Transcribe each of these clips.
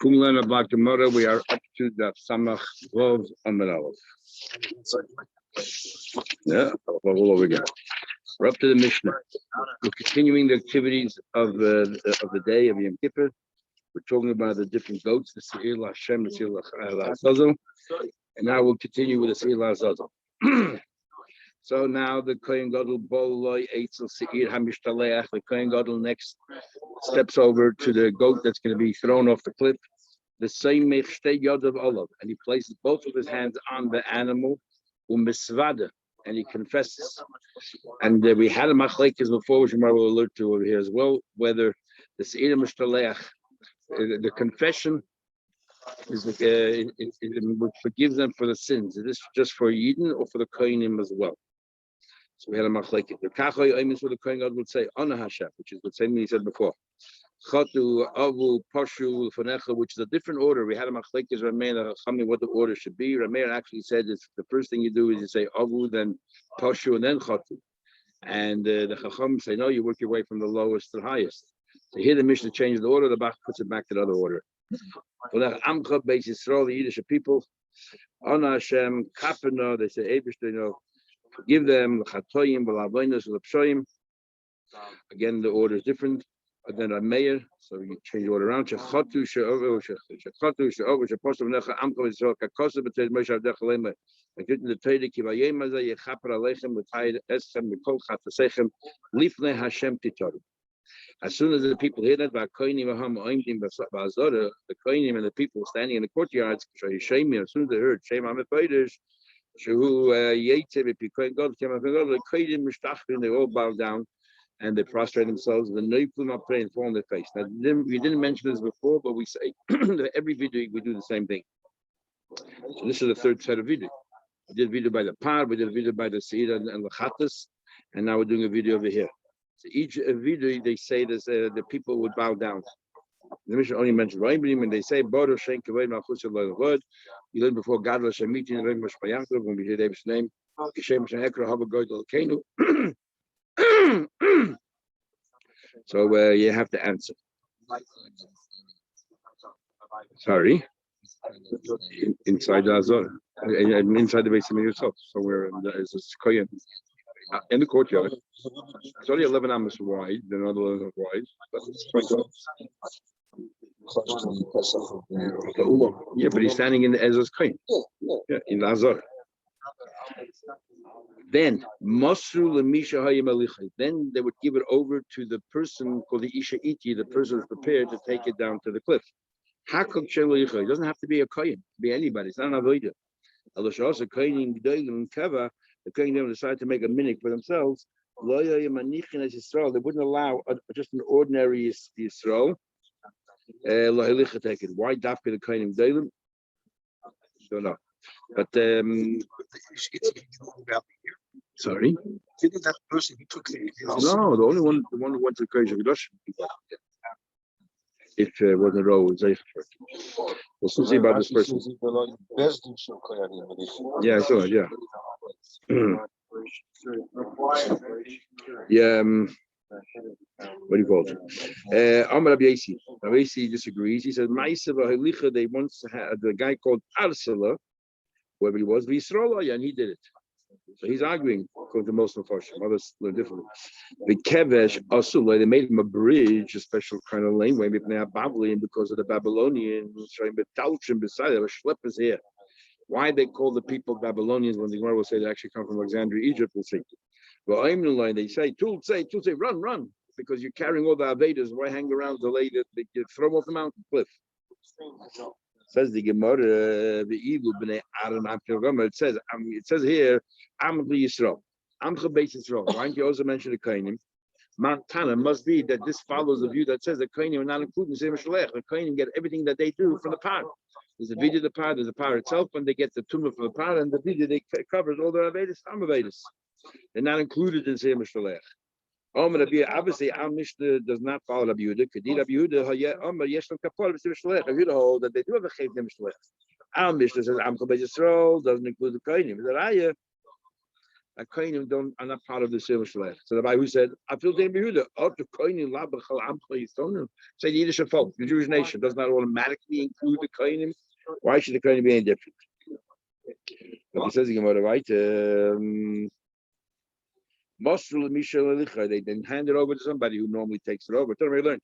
Kumlan about tomorrow, we are up to the Samach Vov Amar Aleph. Yeah, all over again. We're up to the Mishnah. We're continuing the activities of the day of Yom Kippur. We're talking about the different goats, the Seir Hashem, the Seir Azazel, and now we'll continue with the Seir Azazel. So now the Kohen Gadol Boloi Eitzel Seir Hamishtalech. The Kohen Gadol next steps over to the goat that's going to be thrown off the cliff. The same Mechtei Yod of Olav, and he places both of his hands on the animal, Umisvada, and he confesses. And we had a machlekes before, which I will alert to over here as well, whether the Seir Mishtalech, the confession is which forgives them for the sins. Is this just for Yidden or for the Kohanim as well? So we had a machlekes. The Kachoy Oimis, where the Kohen God would say Ana Hashem, which is the same thing he said before. Chatu, Avu, Pashu, Fanecha, which is a different order. We had a machlekes Rameir Chachamim what the order should be. Rameir actually said is the first thing you do is you say Avu, then Pashu, and then Chatu. And the Chacham say no, you work your way from the lowest to the highest. So here the Mishnah changes the order. The Bach puts it back to the other order. Amcha Beis Yisrael, the Yiddish people, Ana Hashem, Kapena, they say Eibush, forgive them, Chatoyim, B'Lavonos, L'Pshoyim. Again, the order is different. And then Rameir, so you change the order around. Shechatu, She'ovu, She'postam Necha, Amcha Yisrael, Kakosa, B'Tez Moshe Avdech Alema. And get in the Torah, Kivayim Azay, Yechaper Aleichem, V'Tayid Eschem, Mikol Chatasechem, Lifnei Hashem Titoru. As soon as the people hear that, the Kohanim and the people standing in the courtyards, as soon as they heard, Shem Amit Beidish, Shehu Yetze, Kohen God, the Kohanim Mishtachrin, they all bow down and they prostrate themselves, and the Neiflim are praying, fall on their face. Now, we didn't mention this before, but we say that every video we do the same thing. So this is the third set of video. We did a video by the Par, we did a video by the Seir and the Chatas, and now we're doing a video over here. So each video they say this, the people would bow down. The Mishnah only mentioned Raimim, and they say Bodo Shen Kavod Malchus Lord. You learned before God was meeting in Raim Mashpayachov when we hear David's name. Kishem Shen Ekra Haba Goydel Kenu. So you have to answer. Sorry. Inside the Azor, inside the base of yourself. So we're in the courtyard. It's only 11 amas wide, they're not 11 wide, but it's 20. Yeah, but he's standing in the Ezra's Kohen. Yeah, in the Azor. Then then they would give it over to the person called the Isha Iti, the person who's prepared to take it down to the cliff. It doesn't have to be a Kohen, it can be anybody, it's not an avodah. The Kohen decided to make a minik for themselves. They wouldn't allow just an ordinary Yisrael. Take it. Why Dafka the Kohen Dalim? Don't know. But sorry. Didn't that person he took the no, the one who went to the Kohen Gedosh. If it wasn't a row, it's we'll soon see about this person. Yeah, I saw it, yeah. Yeah, what do you call it? Amar Rabbi Yasi. Rabbi Yasi disagrees. He says, they once had the guy called Arsala, whoever he was, and he did it. So he's arguing, according to most of the Farshim. Others learn differently. The Kevesh Asula, they made him a bridge, a special kind of laneway, because of the Babylonians, beside it, schleppers here. Why they call the people Babylonians when the Gemara will say they actually come from Alexandria, Egypt, we'll see. Well, they say, run, because you're carrying all the Avedas. Why hang around the lady that you throw off the mountain cliff? Says the Gemara, the Eagle B'nei Aaron it says here, Am Yisrael, Amcha Beis Yisrael. Why don't you also mention the Kohanim? Montana must be that this follows the view that says the Kohanim are not included in Seir Shalech. The Kohanim get everything that they do from the Par. There's a video of the Par, there's a Par itself, and they get the tumah from the Par, and the video they covers all their Avedas, Amavedas. They're not included in Seir Shalech. Obviously, our Mishnah does not follow Rabbi Yehuda. Rabbi Yehuda hold that they do have a chayv Shalech. Our Mishnah says Amcha Beis Yisrael doesn't include the Kohanim. that kohenim don't are not part of the silver shalach. So the Bible said, I feel the Yehuda, out the kohenim labachal amcha yistonim. Say the Yiddish folk, the Jewish nation does not automatically include the kohenim. Why should the kohenim be any different? But he says he can right. They then hand it over to somebody who normally takes it over. Tell me, learned.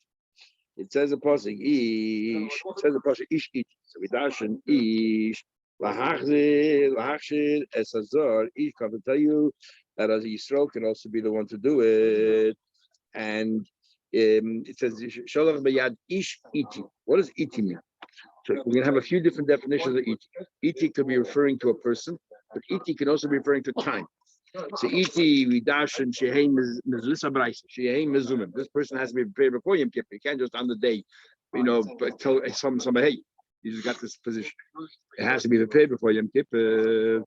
It says a pasuk ish. It says a pasuk ish iti. So we dash an ish lahachzir es hazar ish. Can tell you that as a Yisrael can also be the one to do it. And it says sholach b'yad ish iti. What does iti mean? So we're going to have a few different definitions of iti. Iti could be referring to a person, but iti can also be referring to time. So iti we dash and sheheim mezlisa b'raisa. Sheheim mezumim. This person has to be prepared before Yom Kippur. You can't just on the day, tell somebody, hey, you just got this position. It has to be prepared before Yom Kippur.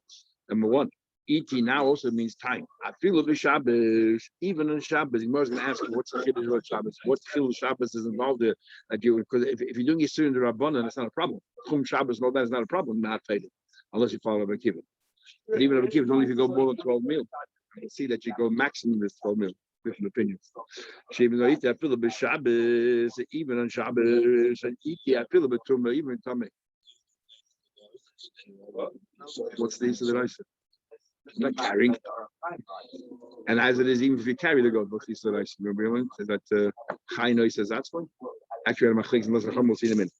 Number one. Iti now also means time. I feel of the Shabbos, even on Shabbos, you're going to ask you what's the chiddush of Shabbos, what chiddush Shabbos is involved there. Because if you're doing Yisur in the Rabbanan, that's not a problem. Chum Shabbos and all that is not a problem, not fatal, unless you follow Rabbi Kiva. But even Rabbi Kiva, only if you go more than 12 mil. You see that you go maximum is 12 mil. Different opinions. Even though Iti, I feel a bit Shabbos, even on Shabbos, and Iti, I feel a bit Tumah, even in Tameh. What's the answer that I said? Not carrying, and as it is, even if you carry the goat, what's the answer? Remember that Chaino says that's one. Actually, I'm we'll see in a minute.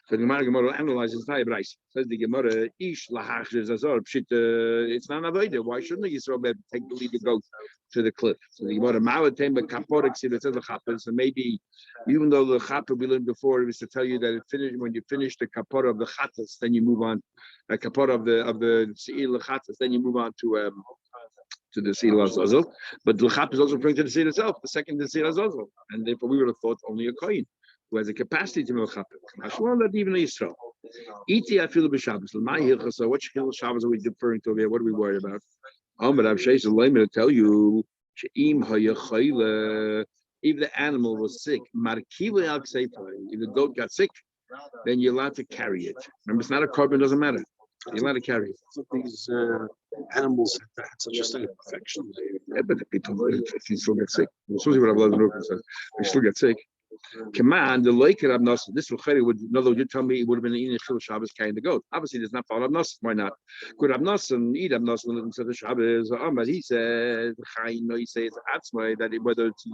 So the Gemara analyzes the entire Bryce. Says the Gemara, Ish lahachzir zazor pshit. It's not an avodah. Why shouldn't the Yisrael take the lead to go to the cliff? So the Gemara Ma'atem but kaporik see that says the chapel. So maybe even though the chapel we learned before, it was to tell you that when you finish the kapor of the chatas, then you move on. The kapor of the seil chatas, then you move on to the seil azazel. But the chapel is also referring to the seil itself, the second the seil azazel, and therefore we would have thought only a kohen who has a capacity to make chapel. Not even Israel. Iti I feel b'Shabbos. My hilchos. So what hilchos Shabbos are we deferring to here? What are we worried about? But I'm to tell you, if the animal was sick, if the goat got sick, then you're allowed to carry it. Remember, it's not a carbon, doesn't matter. You're allowed to carry it. These animals have had such a state of perfection. Yeah, but if you still get sick, we still get sick. Command the like Rab Nosson. This would another would you tell me it would have been in Chil Shabbos carrying the goat. Obviously, there's not follow Rab Nosson. Why not? Could Rab Nosson eat Rab Nosson instead of Shabbos? But he said, he says Atzmai that whether it's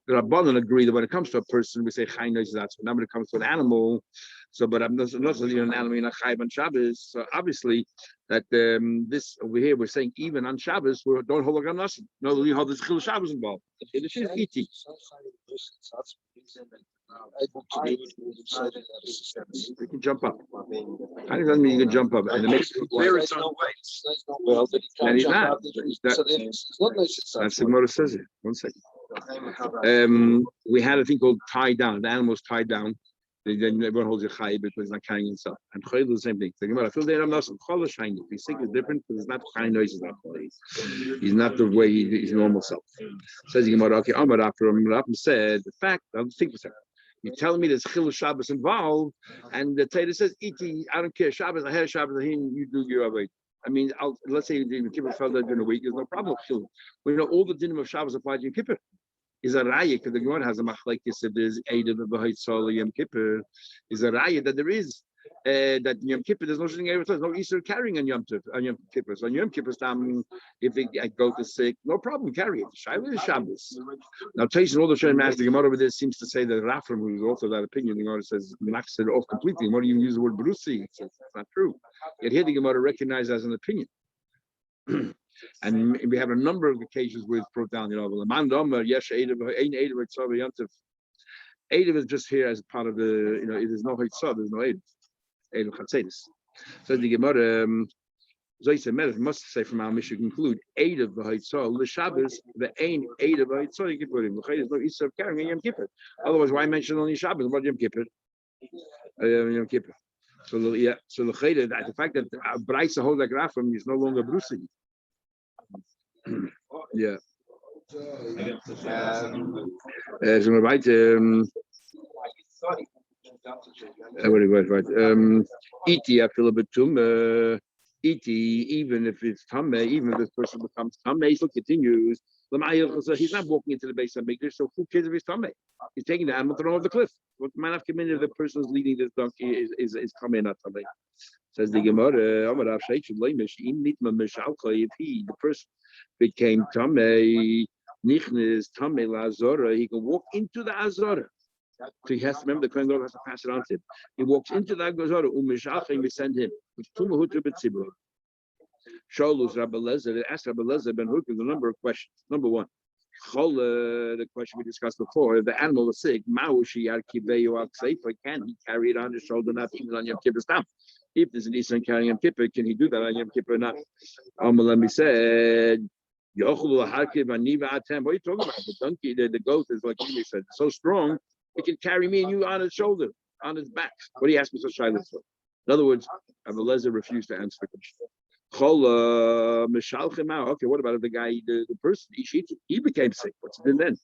the Rabbanan agree that when it comes to a person, we say Chayin is Atzmai. Now when it comes to an animal, so but Rab Nosson, an animal in a Chayin on Shabbos. So obviously that this over here we're saying even on Shabbos we don't hold Rab Nosson. No, we hold the Chil Shabbos involved. This is eating. You can jump up. How does that mean you can jump up? And it makes There is no way. Well, that he and he's can't not. That's the Gemara says it. 1 second. We had a thing called tie down. The animal's tied down. Then everyone holds your chay because he's not carrying himself. And chay is the same thing. So I feel that I'm not some chol shiny. He's sick is different because it's not chay noise. He's not the way he's normal self. Says the Gemara, okay, Amar after said the fact. I'll think for a second. You're telling me there's chil Shabbos involved, and the Torah says, "Iti, I don't care. Shabbos, I had Shabbos, you do your way." I mean, let's say the Kippur fell down during the week. There's no problem. We know all the dinim of Shabbos apply to Yom Kippur. Is a raya because the Gemara has a machlekes if there's Eid of the B'Haitzal Yom Kippur. Is a raya that there is that Yom Kippur there's no such thing. There's no Easter carrying on Yom Kippur. So on Yom Kippur time, if they go to sick, no problem, carry it. Shaila is Shabbos. Now, Taish all the Shem Master Gemara over there seems to say that Rafram, who is also that opinion, the Gemara says knocks it off completely. What do you use the word Brusi? It's not true. Yet here the Gemara recognized as an opinion. And we have a number of occasions where it's brought down, the man yes, Eidav is just here as part of the, there's no Hitzah, there's no Eidav Chatzedis. So the Gemara, Zoyse must say from our mission conclude Eidav Hitzah, the Shabbos, the Ein Eidav Hitzah, you can put him. There's no Easter of carrying Yom Kippur. Otherwise, why mention only Shabbos? What Yom Kippur? Yom Kippur. So the fact that Braisa hold like Rafam is no longer bruising. Yeah. So we're right. Right. Iti, I feel a bit too. Iti, even if it's Tameh, even if this person becomes Tameh, he still continues. He's not walking into the base of Mikdash, so who cares if he's Tameh? He's taking the animal to throw off the cliff. What might have come in if the person who's leading this donkey is Tameh, not Tameh? Says the Gemara, if the person became Tameh, Nichnes, Tameh, Lazora, he can walk into the Azora. So he has to remember the Kohen Gadol has to pass it on to him. He walks into the Azora, and we send him. Sholus Rabbi Lezer, asked Rabbi Lezer ben Hukam a number of questions. Number one, the question we discussed before, if the animal is sick, can he carry it on his shoulder, not even on Yom Kippur stamp? If there's an Eastern carrying Yom Kippur, can he do that on Yom Kippur or not? Amalami said, what are you talking about? The donkey, the goat is like you said, so strong, it can carry me and you on its shoulder, on its back. What do you ask me so shy for? In other words, Rabbi Lezer refused to answer the question. Okay, what about if the guy, the person, he became sick? What's it then?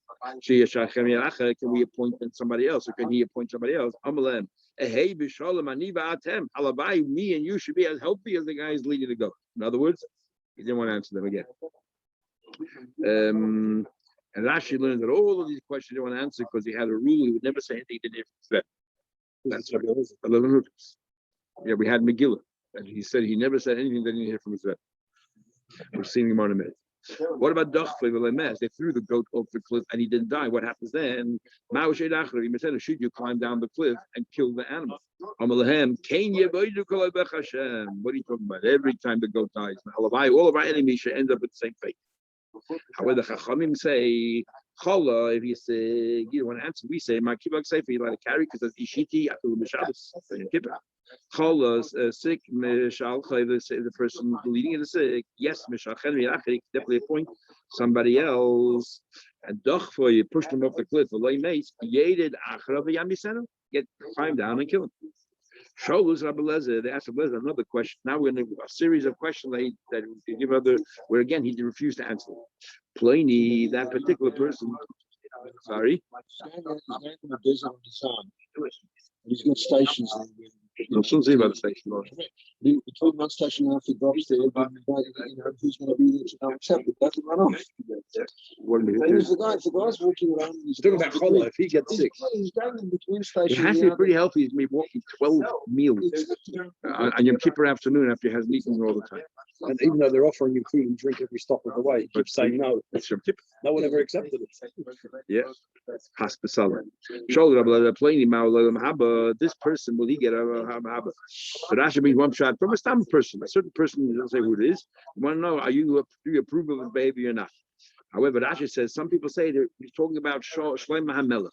Can we appoint somebody else, or can he appoint somebody else? Me and you should be as healthy as the guy is leading to go. In other words, he didn't want to answer them again. And Rashi learned that all of these questions he didn't want to answer because he had a rule he would never say anything he didn't hear from That's what it was. Yeah, we had Megillah. And he said he never said anything that he didn't hear from his vet. We're seeing him on a minute. What about Dachfle? They threw the goat off the cliff and he didn't die. What happens then? Should you climb down the cliff and kill the animal? What are you talking about? Every time the goat dies, all of our enemies should end up with the same fate. However, the Chachamim say, Chala, if you say, you don't want to answer, we say, my Kibbutz Sefer, you like to carry because that's Ishiti, Atul Mishabas, Kibbutz. Chala, sick, Mishalcha, the person leading it is sick, yes, Mishalchen, definitely appoint somebody else. And Dochfo, you push them off the cliff, the lay mace, Yedid, Achra, Yamisenu, get climb down and kill him. Sholus Rabbi Lezer, they asked Rabbi Lezer another question. Now we're in a series of questions that he give other, where again he refused to answer. Pliny, that particular person. Sorry. He's got stations. I'm still saying about the station. Between one station and after drops there, who's going to be there to now accept it? That's run off. The guy's walking around. He's talking about Chola. If he gets sick, he's going in between stations. He has to be pretty healthy. He's maybe walking 12 meals on Yom Kippur afternoon after he has eaten all the time. And even though they're offering you food and drink every stop of the way, he keeps saying no. It's Yom Kippur. No one ever accepted it. Yeah. Haspasalam. Shoulder plainly Ma'olam. This person, will he get a Haba? So Rashi means one shot from a stam person. A certain person doesn't say who it is. You want to know, do you approve of his behavior or not? However, Rashi says some people say that he's talking about Shloim HaMelech.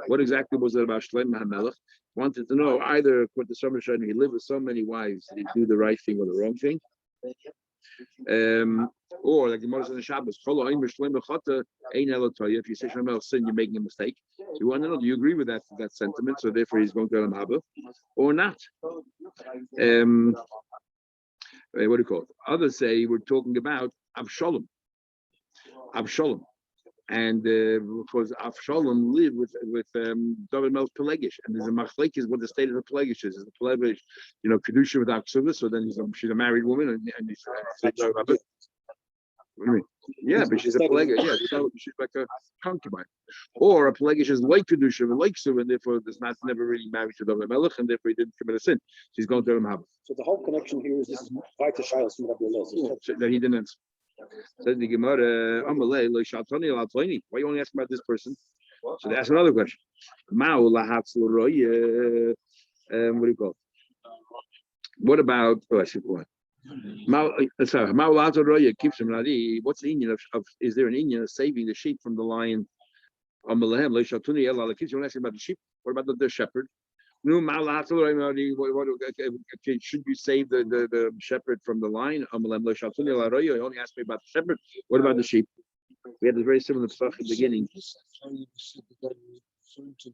What exactly was it about Shloim HaMelech? Wanted to know either according to some Rishonim, he lived with so many wives, did he do the right thing or the wrong thing? Or like the Gemara says in Shabbos, if you say Shloim sin, you're making a mistake. So you want to know, do you agree with that sentiment? So therefore he's going to Elam Haba or not? What do you call it? Others say we're talking about Avshalom, and because Avshalom lived with David Melch Pelegish, and there's a machlekes what the state of the Pelegish is. Is the Pelegish, kedusha without ksuvah? So then she's a married woman, and he's what do you mean? Yeah, but she's a Pelegish. Yeah, she's like a concubine, or a Pelegish is like kedusha and like ksuvah, and therefore this not never really married to David Melch, and therefore he didn't commit a sin. She's going to Elam Haba. So the whole connection here is this is right to Shilas from Rabbi Elazar. That he didn't answer. Says the Gemara, why you only asking about this person? So they ask another question. What do you call it? What about keeps what's the Indian of is there an Indian of saving the sheep from the lion? You want to ask about the sheep? What about the shepherd? Should you save the shepherd from the lion? You only asked me about the shepherd. What about the sheep? We had a very similar stuff at the beginning.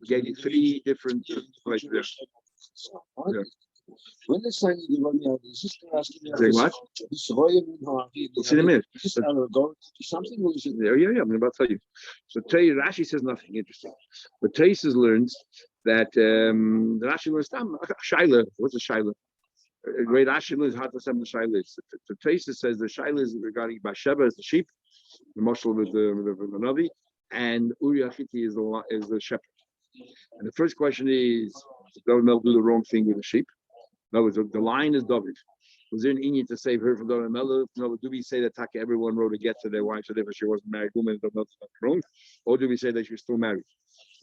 Gave you three different places. Yeah. When they're saying is this saying what? It's in a minute. Something or is it? Yeah, I'm about to tell you. So Rashi says nothing interesting. But Taisus learns that Rashi learns Shaila. What's a Shaila? Great Ashil is hard to send the Shailis. The Tracer says the Shailis regarding Basheba is the sheep, the Moshel with the Navi, and Uri Achiti is the shepherd. And the first question is, did David do the wrong thing with the sheep? No, the line is David. Was there an Indian to save her from David Melech? No, do we say that Taka everyone wrote a get to their wife, so therefore she wasn't married woman, that's not wrong? Or do we say that she was still married?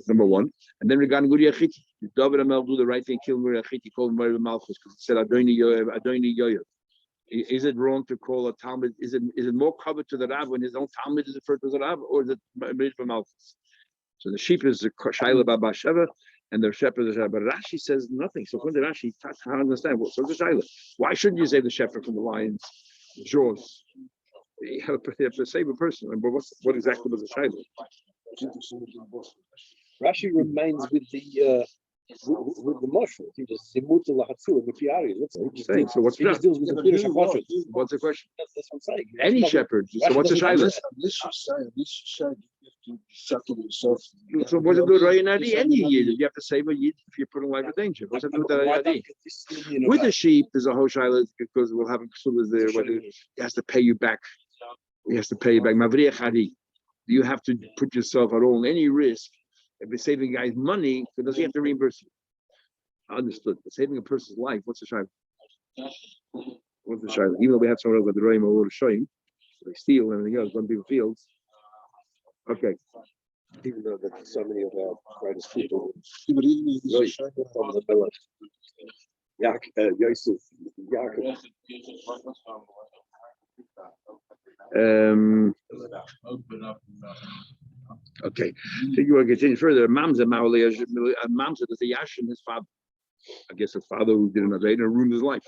Number one. And then regarding Uri Achiti, did David Melech do the right thing, kill Uri Achiti, call him Mary Malchus, because he said Adoni Yoyev. Is it wrong to call a Talmud? Is it more covered to the Rav when his own Talmud is referred to as a Rav, or is it made for Malchus? So the sheep is the Shaila Baba Sheva, and the shepherd is Sheva. But Rashi says nothing. So when the Rashi, I understand. Well, so the Shaila. Why shouldn't you say the shepherd from the lion's jaws? You have to save a person. But what exactly was the Shaila? Rashi remains with the mushroom. He just Zimuta Lahatsu and the Piari. That's what he's saying. So what's the deals with the What's the question? That's what I'm saying. Any shepherd. So what's the Shaila? So what's it do with Ryan Adi? Any yid, you have to save a yid if you're putting life in danger. What's it do with the Ryan Adi? With the sheep, there's a whole Shaila because we'll have ksulas there. Whether he has to pay you back, Mavriach Adi. You have to put yourself at all in any risk. If you're saving a guy's money, does he have to reimburse you? Understood. But saving a person's life, what's the shayla? What's the shayla? Even though we have someone else with the Roim or showing, they steal and everything else, run people's fields. Okay. Even though that so many of our greatest people Yosef, Yaakov. Okay. So you want to continue further. Mamza does a Yashin, his father. I guess his father who didn't have and ruined his life.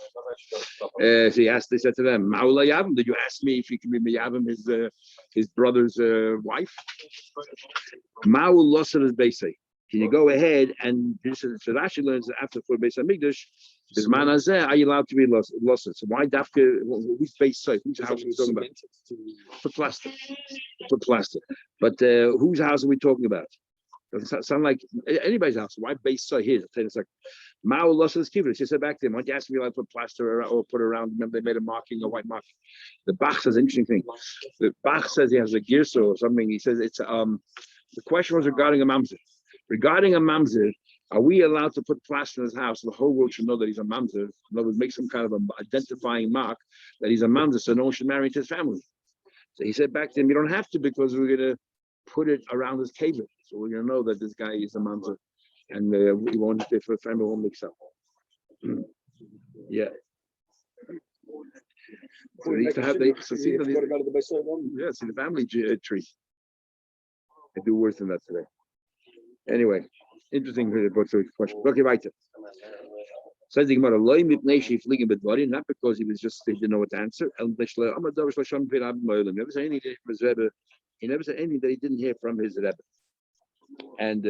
So they said to them, Maula Yavim, did you ask me if you can be Yavim, his brother's wife? Maul Losser is Beisei. Can you go ahead and this is so Rashi learns after for Beis Hamikdash, is manazeh, are you allowed to be lost? So why Dafka? Who's Beisei? Whose house are we talking about? For plastic. But whose house are we talking about? Doesn't sound like anybody's house. Why Beisei here? I'll tell you in a second. Mao lost his kibbutz. She said back to him, why don't you ask me if I put plaster or put around? Remember, they made a marking, a white marking. The Bach says an interesting thing. The Bach says he has a girsa or something. He says it's the question was regarding a mamzer. Regarding a mamzer, are we allowed to put plaster in his house so the whole world should know that he's a mamzer? In other words, make some kind of an identifying mark that he's a mamzer so no one should marry into his family. So he said back to him, you don't have to because we're going to put it around his cave. So we're going to know that this guy is a mamzer. And we won't, if a family won't mix up. Yeah. So they used to have, see the family tree. They do worse than that today. Anyway, interesting question. Okay, right. Says the Gemara, not because he didn't know what to answer. Never said anything from his Rebbe. He never said anything that he didn't hear from his Rebbe. And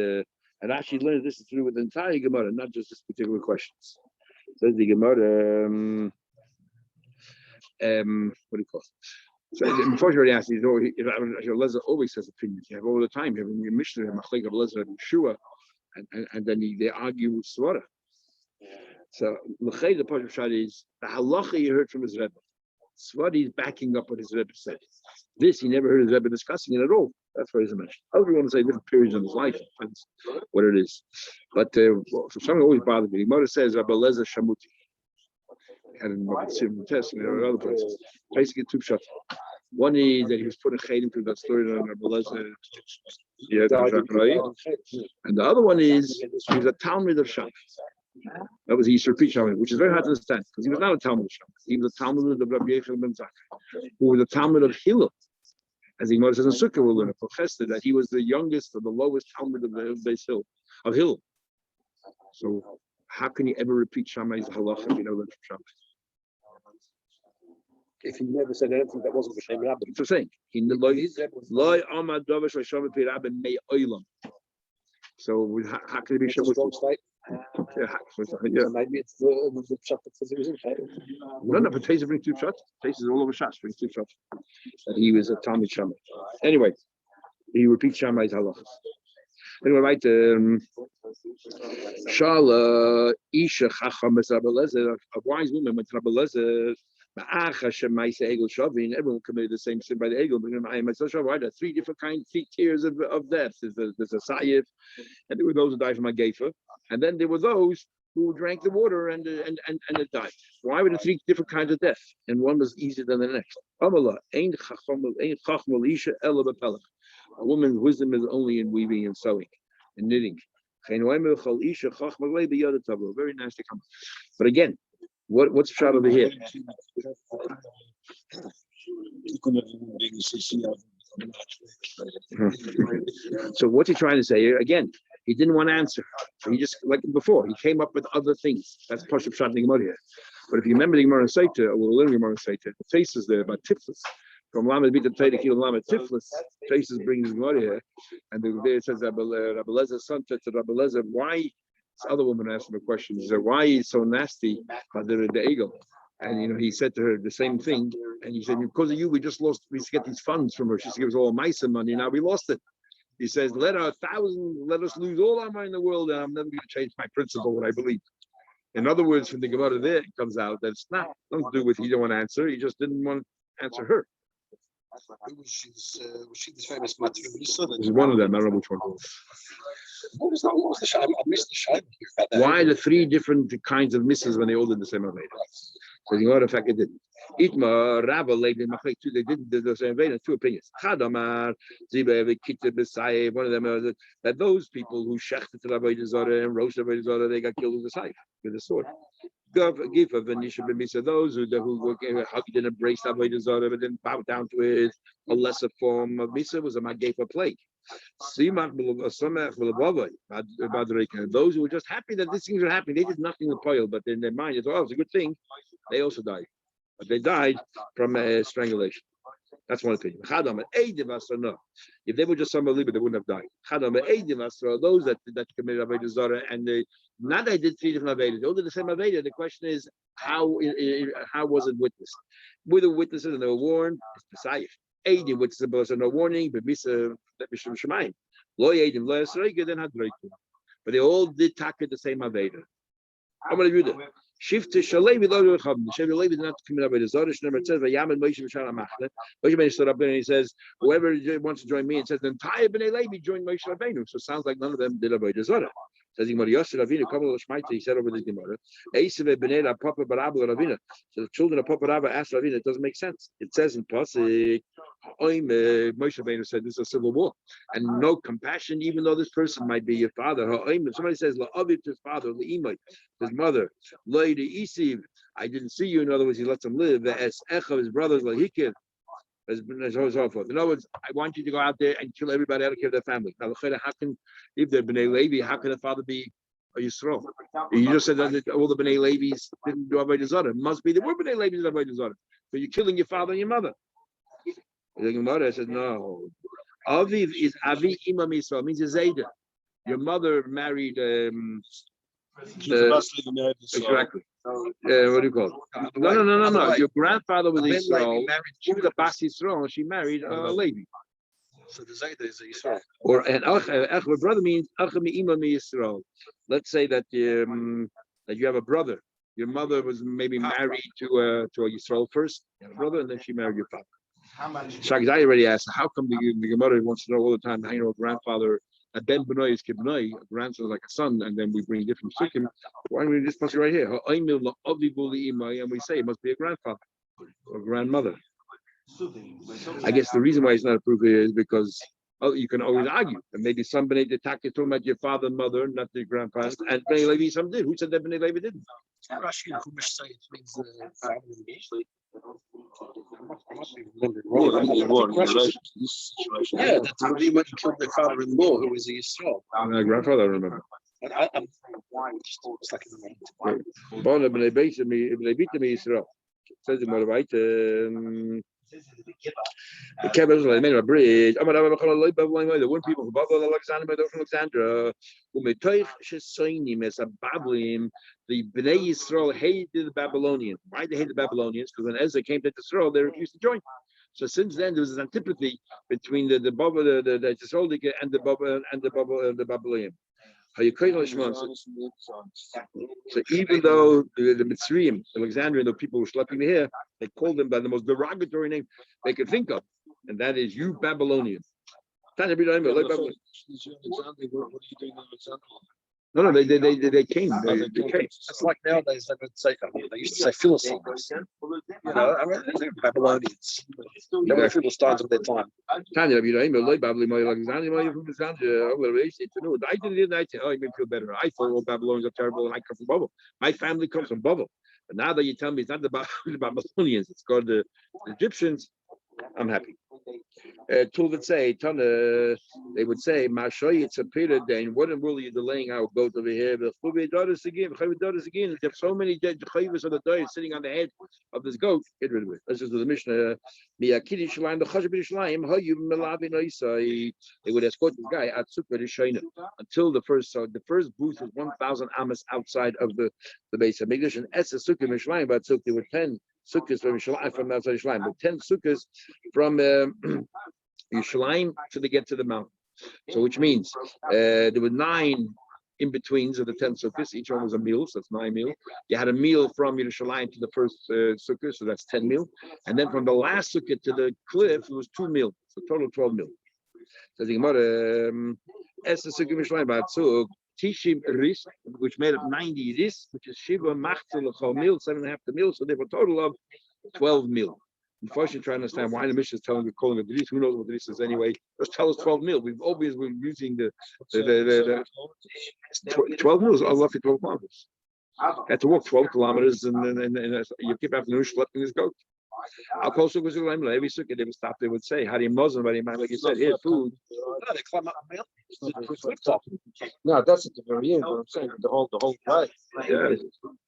actually learned this is through with the entire Gemara, not just this particular questions. Says the Gemara, what do you call it? So before she already asked, Lezer always has opinions. You have all the time. You have your Mishnah, Machlek of Lezer and Yeshua, and then they argue with Svara. So the Pasuk Shad is the halacha you heard from his Rebbe. Svara is backing up what his Rebbe said. This he never heard his Rebbe discussing it at all. That's why he's mentioned. Other want to say different periods in his life, depends what it is. But so something always bothered me. The Gemara says Rabbi Lezer Shamuti. And in test and other places. Basically two shots. One is that he was putting chayim into that story on Rabbi Lezer. Yeah, right. And the other one is he was a Talmud of Sham. That was Yisur Picham, which is very hard to understand because he was not a Talmud of Sham. He was a Talmud of Rabbi Yechel ben Zakkai, who was a Talmud of Hillel. As the Gemara says in Sukkah, we'll learn that he was the youngest or the lowest Talmud of the Beis Hill of Hillel. So how can you ever repeat Shammai's halacha if you know that from Shammai? If he never said anything that wasn't B'Shem Rabbi. That's what I'm saying. So how can it be strong Shammai? state? Yeah. So maybe it's the shot that says he was in Chayim. No, but Taser brings two shots. Taser is all over shots, brings two shots. That he was a Talmud Shammai. Anyway, he repeats Shammai's halachas. Anyway, right. Shala Isha Chacham es Rabbi Lezer, a wise woman went to Rabbi Lezer. Everyone committed the same sin by the egel. Why? There are three different kinds, three tiers of death. There's a Sayyid, and there were those who died from a Gefa, and then there were those who drank the water and it died. Why were there three different kinds of death? And one was easier than the next. A woman's wisdom is only in weaving and sewing and knitting. Very nasty comment. But again, what's the shot over here? So what's he trying to say here? Again, he didn't want to answer. So he just, like before, he came up with other things. That's Pashup Shot in the Gemara here. But if you remember the Gemara Saita, we'll learn Gemara Saita, the faces there about Tiflis. From Lamed Bita Taita Kilo Lamed Tiflis, faces brings Gemara here. And there it says Rabbi Lezer's son said to Rabbi Lezer, why? This other woman asked him a question. He said, why is he so nasty about the eagle? And he said to her the same thing. And he said, because of you, we just get these funds from her. She gives all my money. Now we lost it. He says, let us lose all our money in the world, and I'm never going to change my principle, what I believe. In other words, from the Gemara there, it comes out that it's not nothing to do with he didn't want to answer. He just didn't want to answer her. Was she this famous Matrisa? This is one of them. I don't know which one. What was the shame? I missed the shame here. Why the three different kinds of misses when they all did the same Aveda? So the Gemara, in fact, it didn't. Itma, Rabba, Levi, Machlek, too. They didn't do the same Aveda. Two opinions. Chadamar, Ziba, Kitta, Messiah. One of them is that those people who shechted to Rabbi Zara and Rosh Rabbi Zara, they got killed with a scythe, with a sword. Give of Venisha Bemisa, those who hugged and embraced Rabbi Zara but didn't bow down to it. A lesser form of Misa was a Magefa plague. Those who were just happy that these things were happening, they did nothing to pile, but in their mind, it's it's a good thing. They also died, but they died from strangulation. That's one opinion. If they were just some believer, they wouldn't have died. Those that committed Avodah Zarah and they not they did three different Avodah. They all did the same Avodah. The question is how was it witnessed? Were the witnesses and they were warned? It's Messiah. Eidim, which is no warning, but Misa Mishum Shemaim. Lo Eidim, Lo Yisrael, then Hadreikum. But they all did taka the same Aveda. I'm going to do that. Shift to Shalevi Lo Rechavim. Shalevi did not commit Aveda. Zorish number says, Vayamin Moshe V'Shara Machne. Moshe Rabbeinu stood up there and he says, whoever wants to join me, and says the entire Bnei Levi joined Moshe Rabbeinu. So it sounds like none of them did Aveda Zorah. Says Gemara Yosef Ravina, Kabbalah Shmaita. He said over the Gemara, Eiseve Bnei La Papa Barabba Ravina. So the children of Papa Rabba asked Ravina. It doesn't make sense. It says in Pasuk, Moshe Rabbeinu said this is a civil war, and no compassion, even though this person might be your father. If somebody says La'aviv to his father, La'imay, his mother, La'idi Isiv, I didn't see you. In other words, he lets him live. As Echa, his brothers, Lahikiv. So forth. In other words, I want you to go out there and kill everybody out of care of their family. Now, how can, if they're Bnei Levi, how can the father be a Yisrael? You just said that all the Bnei Levis didn't do Avodah Zarah. It must be there were Bnei Levis that Avodah Zarah. So you're killing your father and your mother. The Gemara said, no. Aviv is Avi Imam Yisrael, means a Zayda. Your mother married exactly. What do you call it? No. Your grandfather was Israel. She was a Bas Yisrael. She married a Levi. So the Zayda is a Yisrael. Or an Ach, brother means Ach mi Ima mi Yisrael. Let's say that that you have a brother. Your mother was maybe married to a Yisrael first, you have a brother, and then she married your father. Shagzai already asked, how come the Gemara wants to know all the time how you know a grandfather? A ben b'noi is kibnoi, a grandson is like a son, and then we bring different psukim. Why don't we just put it right here? And we say it must be a grandfather or grandmother. I guess the reason why it's not approved is because you can always argue. And maybe somebody the talk is talking about your father and mother, not your grandparents. And Bnei Levi some did. Who said that Bnei Levi didn't? Rashi and Chumash say it means family usually. Yeah, that's when he killed their father-in-law, who was a Yisrael. My grandfather, I remember. I'm stuck in the Born in Bnei Yisrael. Says in Moravite. The Kebbers made a bridge. The one people who bought Alexandra, who made as a Babylon, the Bnei Yisrael hated the Babylonians. Why they hate the Babylonians? Because when Ezra came to Israel, they refused to join. So since then, there was an antipathy between the Yisrael and the Babylonian. So even though the Mitzrayim, Alexandrian, the people who were schlepping the hair, they called them by the most derogatory name they could think of, and that is you Babylonians. What are you doing in Alexandria? No, they came. They came. It's like nowadays they would say, they used to say Philistines. You know, I mean, they're Babylonians. They were Philistines of their time. Tanya, you know, Alexandria, I didn't oh, you may feel better. I thought all Babylonians are terrible and I come from Babel. My family comes from Babel. But now that you tell me it's not the Babylonians, it's called the Egyptians, I'm happy. They would say, Mashoy, it's a period then. What in the world are you delaying our goat over here? They have so many dead chayvus on the day sitting on the head of this goat. Get rid of it. Let's just do the Mishnah. They would escort this guy until the first booth was 1,000 amas outside of the base of Mikdash, and Esa Sukkah Mishlayim, but there were 10 sukkahs from outside Yerushalayim, but 10 sukkahs from Yerushalayim till they get to the mountain. So which means there were 9 in betweens of the 10 sukkahs. Each one was a meal, so that's 9 meal. You had a meal from Yerushalayim to the first sukkah, so that's 10 meal. And then from the last sukkah to the cliff, it was 2 meal, so total 12 meal. So the Gemara, Esa Sukkah Mishlayim Batzuk, Tishim Ris, which made up 90 Ris, which is Shiva Machtel L'chol Mil, 7.5 the meal, so they have a total of 12 mil. Unfortunately, trying to understand why the Mishnah is telling, we're calling it the Ris. Who knows what the Ris is anyway? Just tell us 12 mil. We've always been using the 12 mil is roughly 12 kilometers. Had to walk 12 kilometers and you keep afternoon schlepping his goat. I'll call sukkah every sukkah they would stop. They would say, "How do you Muslim? But like you said, here food." No, they climb up a mountain. No, that's at the very end. But I'm saying the whole way. Yeah.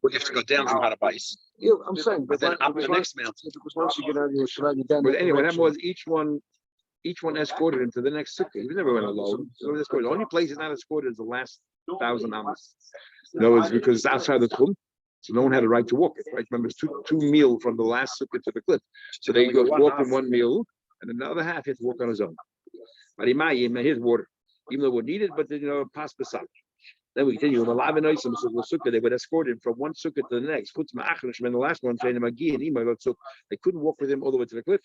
Well, you have to go down from Hada Base. Yeah, I'm saying, But then up the next mountain. Because once you get out of Yerushalayim, down. But anyway, that was each one escorted him to the next sukkah. He never went alone. So the only place he's not escorted is the last 1,000 amas. No, it's because it's outside the Tchum. So no one had a right to walk it, right? Remember, it's two meal from the last sukkah to the cliff. So they go walk in 1 meal, and another half he has to walk on his own. But here's water, even though it needed, but pass beside. Then we continue. They would escort him from one sukkah to the next. And the last one, they couldn't walk with him all the way to the cliff.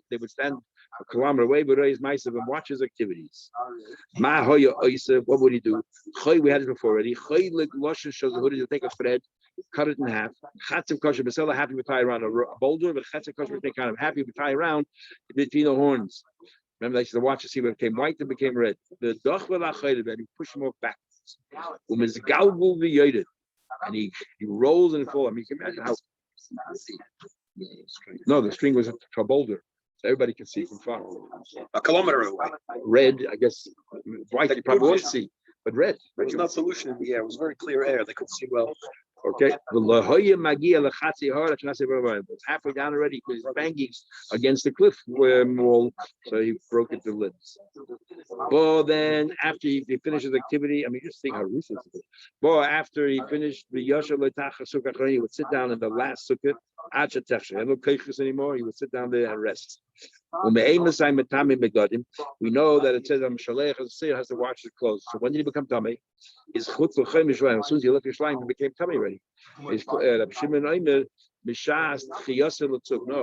They would stand a kilometer away, but raise mice and watch his activities. What would he do? We had it before already. Shows the hoodie to take a thread, cut it in half. Happy to tie around a boulder, but kind of happy to tie around between the horns. Remember, they used to watch to see what became white and became red. The doch will he pushed him off backwards. And he rolls and falls. I mean, you can imagine how. No, the string was a boulder, so everybody can see from far. A kilometer away. Red, I guess. White, you probably won't see, but red. There was no pollution in the air. It was very clear air. They could see well. Okay, it's halfway down already because he's banging against the cliff wall, so he broke it to limbs. But then after he finished his activity, I mean, just think how ruthless it is. But after he finished the Yasha Letacha Sukkah, he would sit down in the last sukkah. No keiches anymore. He would sit down there and rest. We know that it says Shalech has to watch his clothes. So when did he become tummy? As soon as he left Yerushalayim, he became tummy ready. No,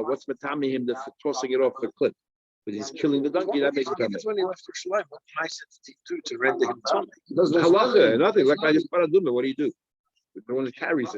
what's matami him for tossing it off the cliff? But he's killing the donkey. That makes it tummy. It's when he left Yerushalayim. What nice to render him tummy. Halacha, nothing. Like I just what do you do? The one that carries it.